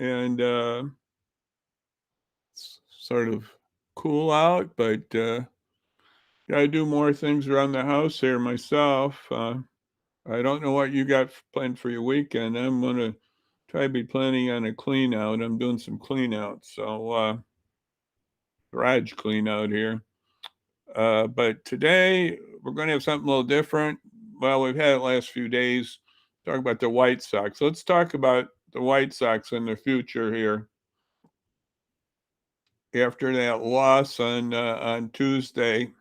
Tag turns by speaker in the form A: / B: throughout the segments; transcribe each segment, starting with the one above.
A: and it's sort of cool out, but gotta do more things around the house here myself. I don't know what you got planned for your weekend. I'm gonna try to be planning on a clean out. I'm doing some clean out, so garage clean out here. But today we're going to have something a little different. Well, we've had it last few days. Talk about the White Sox. Let's talk about the White Sox and their future here. After that loss on Tuesday,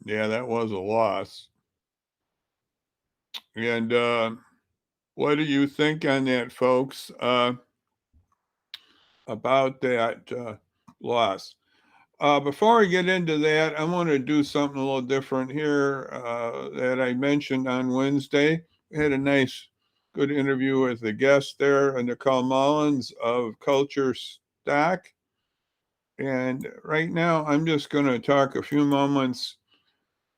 A: yeah, that was a loss. And what do you think on that, folks? About that loss? Before I get into that, I want to do something a little different here that I mentioned on Wednesday. We had a nice, good interview with the guest there, Nicole Mullins of Culture Stock. And right now, I'm just going to talk a few moments.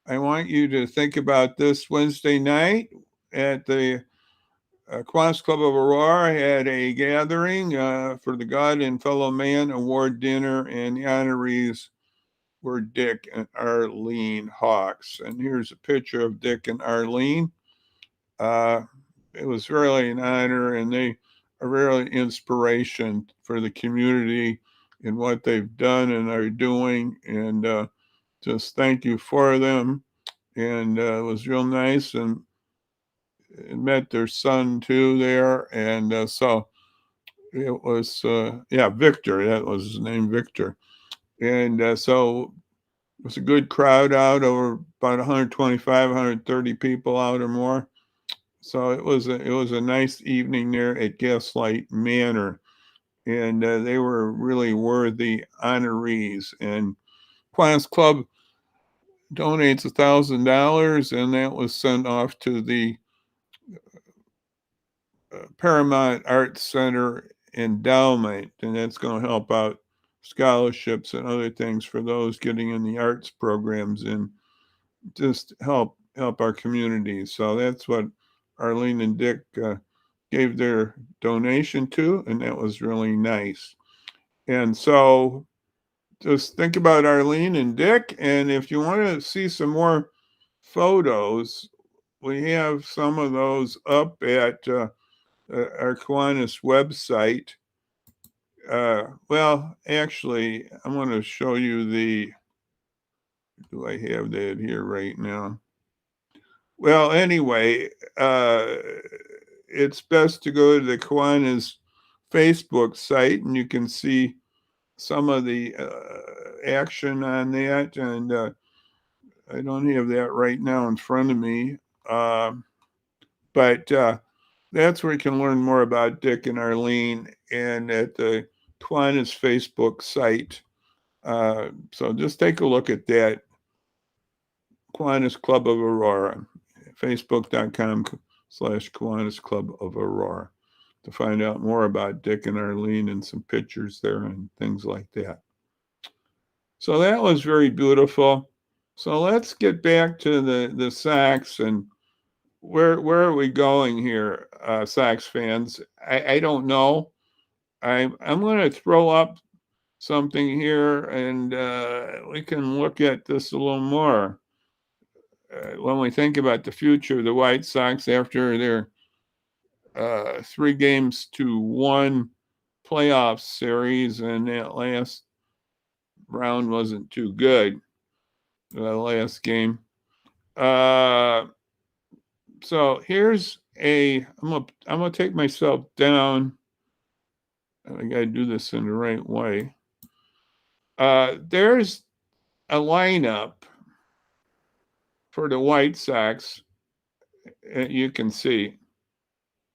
A: I want you to think about this Wednesday night at the Kiwanis Club of Aurora had a gathering for the God and Fellow Man Award dinner, and the honorees were Dick and Arlene Hawks. And here's a picture of Dick and Arlene. Uh, it was really an honor, and they are really inspiration for the community in what they've done and are doing. And just thank you for them. And it was real nice, and met their son too there. And so it was, yeah, Victor. That was his name, Victor. And so it was a good crowd out, over about 125, 130 people out or more. So it was a nice evening there at Gaslight Manor, and they were really worthy honorees. And Kiwanis Club donates $1,000, and that was sent off to the Paramount Arts Center endowment, and that's going to help out scholarships and other things for those getting in the arts programs and just help our communities. So that's what Arlene and Dick gave their donation to, and that was really nice. And so just think about Arlene and Dick, and if you want to see some more photos, we have some of those up at our Kiwanis website. Well, actually, I'm going to show you the. Do I have that here right now? Well, anyway, it's best to go to the Kiwanis Facebook site, and you can see some of the action on that. And I don't have that right now in front of me, but that's where you can learn more about Dick and Arlene, and at the Kiwanis Facebook site. So just take a look at that. Kiwanis Club of Aurora, facebook.com/Kiwanis Club of Aurora, to find out more about Dick and Arlene and some pictures there and things like that. So that was very beautiful. So let's get back to the Sox, and where are we going here, Sox fans? I don't know. I'm going to throw up something here, and we can look at this a little more. When we think about the future of the White Sox after their 3-1 playoff series, and that last round wasn't too good, the last game. So here's I'm gonna take myself down. I gotta do this in the right way. There's a lineup for the White Sox. You can see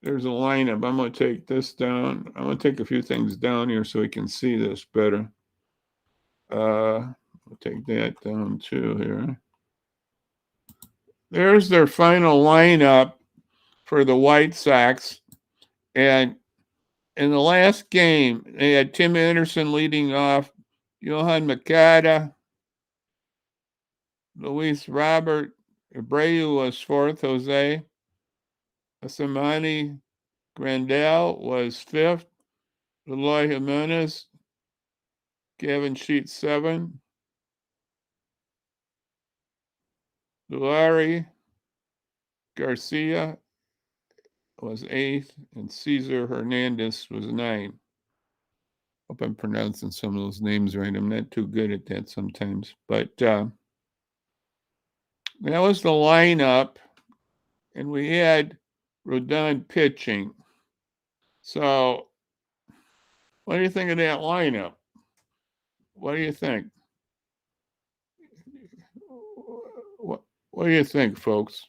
A: there's a lineup. I'm going to take this down. I'm going to take a few things down here so we can see this better. I'll take that down too here. There's their final lineup for the White Sox. And in the last game, they had Tim Anderson leading off, Johan Makata, Luis Robert Abreu was fourth, Jose Asamani Grandal was 5th. Eloy Jimenez, Gavin Sheets 7. Dulari Garcia was 8th, and Cesar Hernandez was 9. Hope I'm pronouncing some of those names right. I'm not too good at that sometimes. But that was the lineup, and we had Rodon pitching. So what do you think of that lineup? What do you think? What do you think, folks?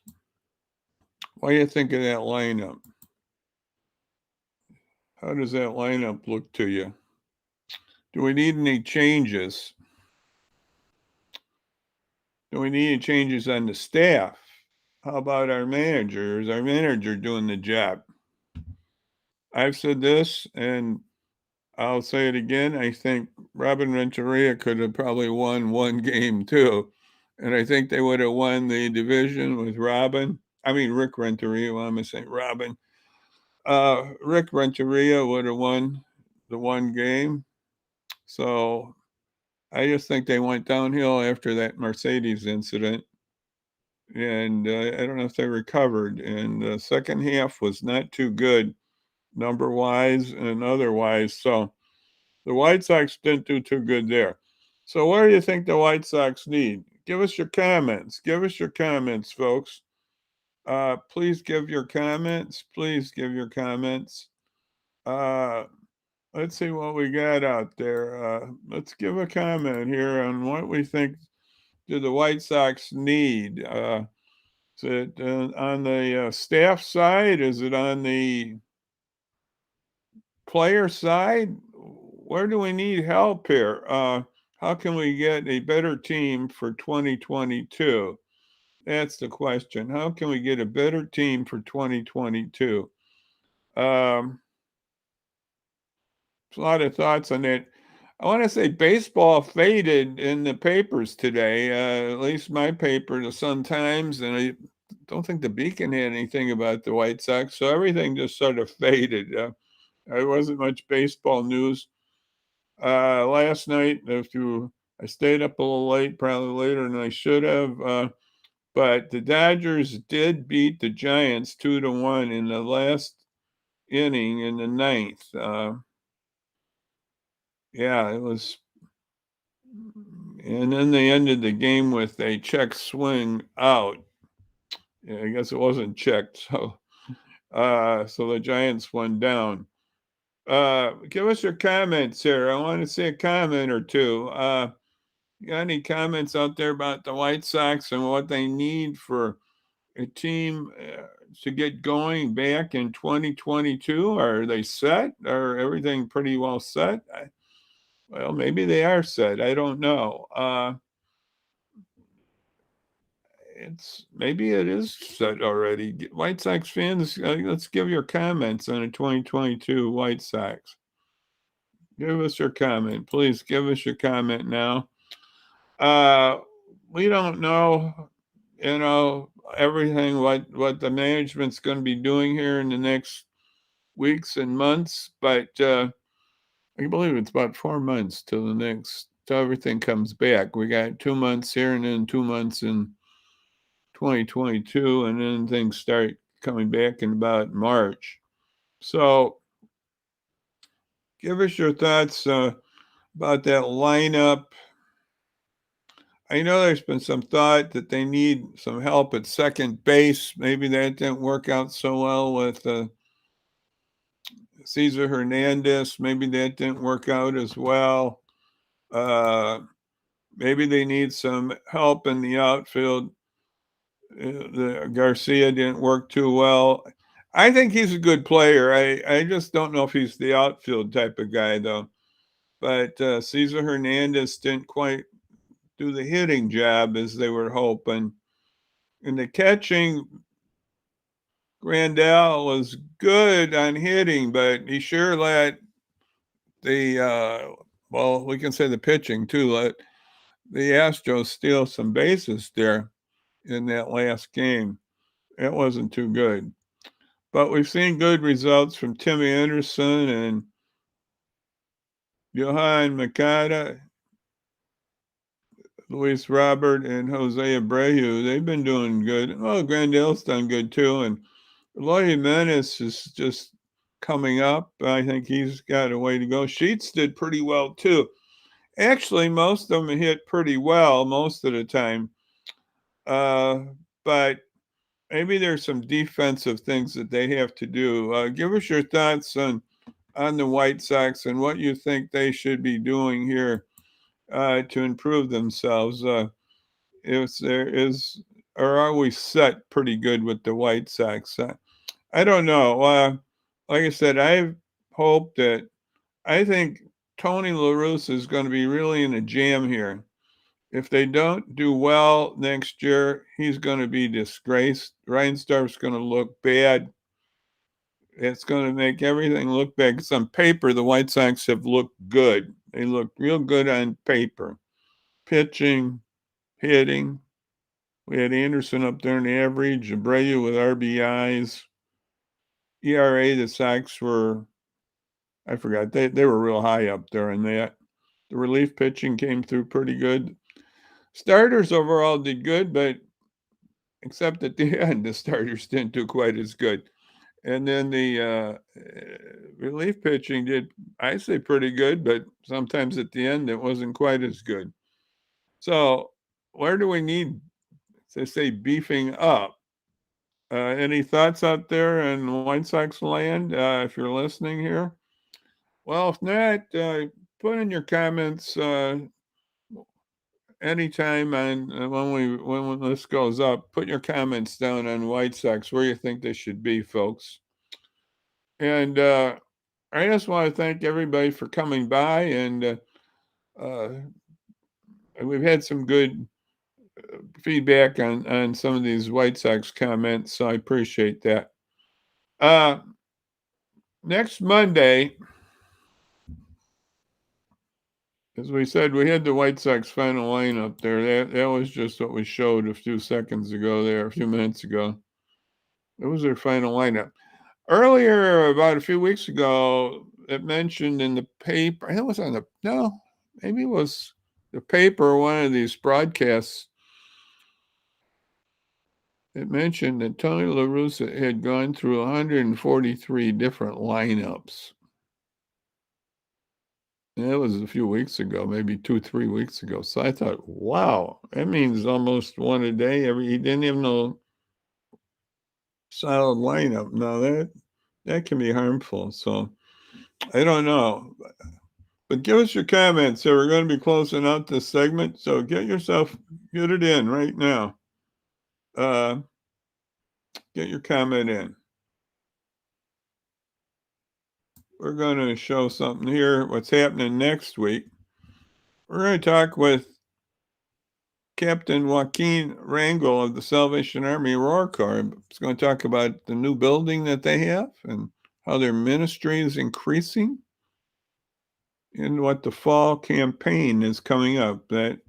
A: What do you think of that lineup? How does that lineup look to you? Do we need any changes? Do we need any changes on the staff? How about our manager? Is our manager doing the job? I've said this, and I'll say it again. I think Robin Renteria could have probably won one game too. And I think they would have won the division with Rick Renteria. Why am I saying Robin? Rick Renteria would have won the one game. So I just think they went downhill after that Mercedes incident. And I don't know if they recovered. And the second half was not too good, number wise and otherwise. So the White Sox didn't do too good there. So what do you think the White Sox need? Give us your comments. Give us your comments, folks. Please give your comments. Please give your comments. Let's see what we got out there. Let's give a comment here on what we think do the White Sox need. Is it on the staff side? Is it on the player side? Where do we need help here? How can we get a better team for 2022? That's the question. How can we get a better team for 2022? There's a lot of thoughts on it. I want to say baseball faded in the papers today, at least my paper, the Sun-Times, and I don't think the Beacon had anything about the White Sox, so everything just sort of faded. There wasn't much baseball news. Last night, I stayed up a little late, probably later than I should have, but the Dodgers did beat the Giants 2-1 in the last inning in the ninth. Yeah, it was. And then they ended the game with a check swing out. Yeah, I guess it wasn't checked. So the Giants went down. Give us your comments here. I want to see a comment or two. You got any comments out there about the White Sox and what they need for a team to get going back in 2022? Are they set? Are everything pretty well set? Well, maybe they are set. I don't know. Maybe it is set already. White Sox fans, let's give your comments on the 2022 White Sox. Give us your comment. Please give us your comment now. We don't know, everything what the management's going to be doing here in the next weeks and months, but I believe it's about 4 months till everything comes back. We got 2 months here and then 2 months in 2022, and then things start coming back in about March. So give us your thoughts about that lineup. I know there's been some thought that they need some help at second base. Maybe that didn't work out so well with Cesar Hernandez. Maybe that didn't work out as well. Maybe they need some help in the outfield. The Garcia didn't work too well. I think he's a good player. I just don't know if he's the outfield type of guy, though. But Cesar Hernandez didn't quite do the hitting job as they were hoping. In the catching, Grandal was good on hitting, but he sure let we can say the pitching too, let the Astros steal some bases there in that last game. It wasn't too good. But we've seen good results from Timmy Anderson and Johan Makata, Luis Robert, and Jose Abreu. They've been doing good. Well, Grandale's done good too. And Eloy Jimenez is just coming up. I think he's got a way to go. Sheets did pretty well too. Actually, most of them hit pretty well most of the time. But maybe there's some defensive things that they have to do. Give us your thoughts on the White Sox and what you think they should be doing here to improve themselves. If there is, or are we set pretty good with the White Sox? I don't know. Like I said, I hope that I think Tony La Russa is going to be really in a jam here. If they don't do well next year, he's going to be disgraced. Reinsdorf's going to look bad. It's going to make everything look bad. Because on paper, the White Sox have looked good. They look real good on paper. Pitching, hitting. We had Anderson up there in the average, Abreu with RBIs. ERA, the Sox were, I forgot, they were real high up there in that. The relief pitching came through pretty good. Starters overall did good, but except at the end, the starters didn't do quite as good. And then the relief pitching did, I say, pretty good, but sometimes at the end, it wasn't quite as good. So, where do we need to say beefing up? Any thoughts out there in White Sox land if you're listening here? Well, if not, put in your comments anytime on when this goes up. Put your comments down on White Sox where you think they should be, folks. And I just want to thank everybody for coming by, and we've had some good feedback on some of these White Sox comments, so I appreciate that. Next Monday, as we said, we had the White Sox final lineup there. That was just what we showed a few seconds ago there, a few minutes ago. It was their final lineup. Earlier, about a few weeks ago, it mentioned in the paper, it was on the, no, maybe it was the paper or one of these broadcasts. It mentioned that Tony La Russa had gone through 143 different lineups. And that was a few weeks ago, maybe 2-3 weeks ago. So I thought, wow, that means almost one a day. He didn't even know solid lineup. Now that can be harmful. So I don't know. But give us your comments. So we're going to be closing out this segment. So get it in right now. Get your comment in. We're going to show something here, what's happening next week. We're going to talk with Captain Joaquin Rangel of the Salvation Army Roar Corps. He's going to talk about the new building that they have and how their ministry is increasing and what the fall campaign is coming up. That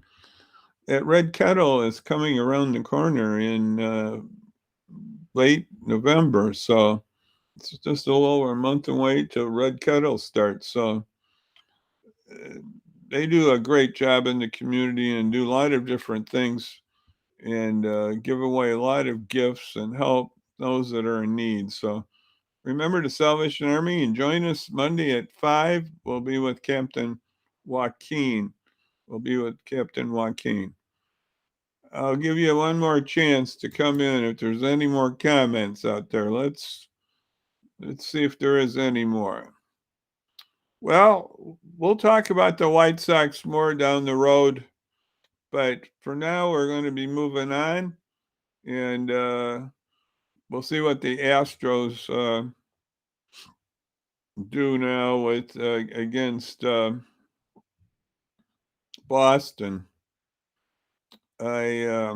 A: Red Kettle is coming around the corner in late November. So it's just a little over a month away till Red Kettle starts. So they do a great job in the community and do a lot of different things and give away a lot of gifts and help those that are in need. So remember the Salvation Army and join us Monday at 5. We'll be with Captain Joaquin. I'll give you one more chance to come in if there's any more comments out there. Let's see if there is any more. Well, we'll talk about the White Sox more down the road, but for now we're going to be moving on, and we'll see what the Astros do now with against Boston. I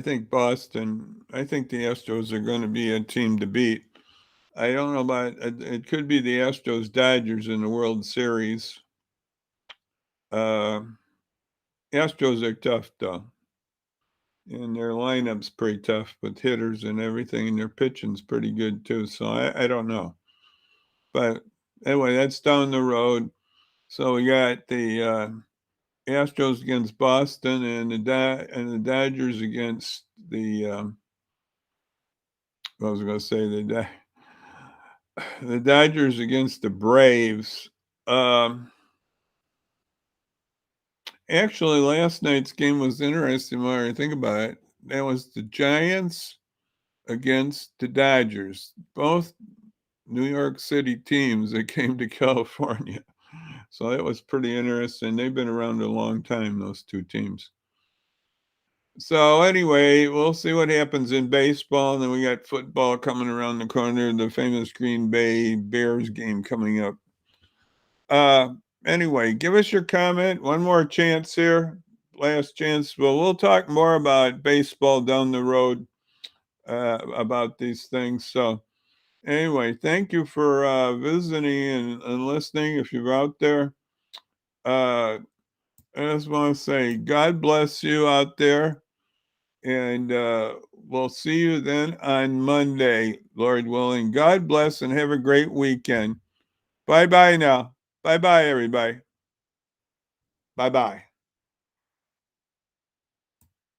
A: think Boston. I think the Astros are going to be a team to beat. I don't know about it. Could be the Astros Dodgers in the World Series. Astros are tough though. And their lineup's pretty tough with hitters and everything, and their pitching's pretty good too. So I don't know. But anyway, that's down the road. So we got the Astros against Boston and the Dodgers against the I was going to say the Dodgers against the Braves. Um, Actually, last night's game was interesting when I think about it. That was the Giants against the Dodgers, both New York City teams that came to California. So that was pretty interesting. They've been around a long time, those two teams. So anyway, we'll see what happens in baseball. And then we got football coming around the corner, the famous Green Bay Bears game coming up. Anyway, give us your comment. One more chance here. Last chance. Well, we'll talk more about baseball down the road about these things. So anyway, thank you for visiting and listening. If you're out there, I just want to say God bless you out there. And we'll see you then on Monday, Lord willing. God bless and have a great weekend. Bye bye now. Bye bye, everybody. Bye bye.